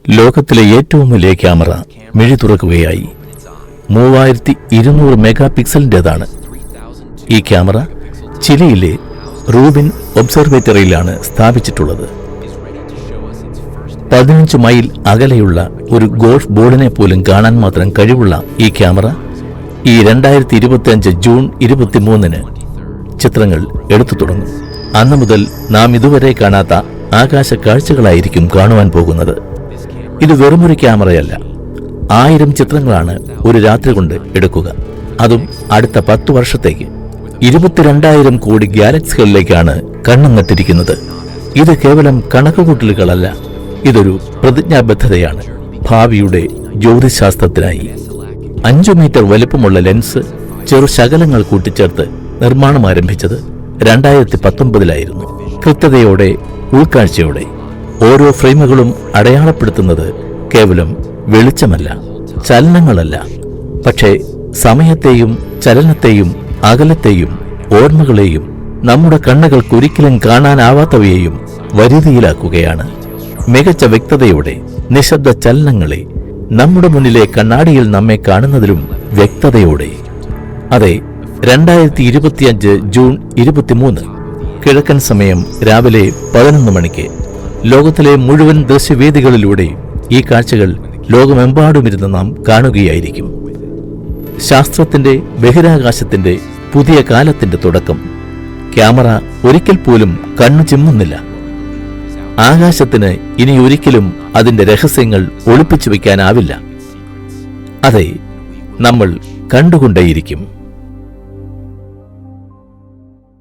ലോകത്തിലെ ഏറ്റവും വലിയ ക്യാമറ മിഴി തുറക്കുകയായി. 3200 മെഗാ പിക്സലിൻ്റെതാണ്. ഈ ക്യാമറ ചിലിയിലെ റൂബിൻ ഒബ്സർവേറ്ററിയിലാണ് സ്ഥാപിച്ചിട്ടുള്ളത്. 15 മൈൽ അകലെയുള്ള ഒരു ഗോൾഫ് ബോളിനെ പോലും കാണാൻ മാത്രം കഴിവുള്ള ഈ ക്യാമറ ഈ 2025 ജൂൺ 23 ചിത്രങ്ങൾ എടുത്തു തുടങ്ങും. അന്നു മുതൽ നാം ഇതുവരെ കാണാത്ത ആകാശ കാഴ്ചകളായിരിക്കും കാണുവാൻ പോകുന്നത്. ഇത് വെറുമൊരു ക്യാമറയല്ല, 1000 ചിത്രങ്ങളാണ് ഒരു രാത്രി കൊണ്ട് എടുക്കുക. അതും അടുത്ത 10 വർഷത്തേക്ക്. 22,000 കോടി ഗാലക്സികളിലേക്കാണ് കണ്ണും നട്ടിരിക്കുന്നത്. ഇത് കേവലം കണക്കുകൂട്ടലുകളല്ല, ഇതൊരു പ്രതിജ്ഞാബദ്ധതയാണ് ഭാവിയുടെ ജ്യോതിശാസ്ത്രത്തിനായി. 5 മീറ്റർ വലുപ്പമുള്ള ലെൻസ് ചെറു ശകലങ്ങൾ കൂട്ടിച്ചേർത്ത് നിർമ്മാണം ആരംഭിച്ചത് 2019 കൃത്യതയോടെ, ഉൾക്കാഴ്ചയോടെ. ഓരോ ഫ്രെയിമുകളും അടയാളപ്പെടുത്തുന്നത് കേവലം വെളിച്ചമല്ല, ചലനങ്ങളല്ല, പക്ഷേ സമയത്തെയും ചലനത്തെയും അകലത്തെയും ഓർമ്മകളെയും നമ്മുടെ കണ്ണുകൾക്കൊരിക്കലും കാണാനാവാത്തവയെയും വരുതിയിലാക്കുകയാണ്. മികച്ച വ്യക്തതയോടെ നിശബ്ദ ചലനങ്ങളെ നമ്മുടെ മുന്നിലെ കണ്ണാടിയിൽ നമ്മെ കാണുന്നതിലും വ്യക്തതയോടെ. അതെ, 2025 ജൂൺ 23 കിഴക്കൻ സമയം രാവിലെ 11 മണിക്ക് ലോകത്തിലെ മുഴുവൻ ദൃശ്യവേദികളിലൂടെ ഈ കാഴ്ചകൾ ലോകമെമ്പാടുമിരുന്ന് നാം കാണുകയായിരിക്കും. ശാസ്ത്രത്തിന്റെ, ബഹിരാകാശത്തിന്റെ പുതിയ കാലത്തിന്റെ തുടക്കം. ക്യാമറ ഒരിക്കൽ പോലും കണ്ണു ചിമ്മുന്നില്ല. ആകാശത്തിന് ഇനി ഒരിക്കലും അതിന്റെ രഹസ്യങ്ങൾ ഒളിപ്പിച്ചു വയ്ക്കാനാവില്ല. അതെ, നമ്മൾ കണ്ടുകൊണ്ടേയിരിക്കും.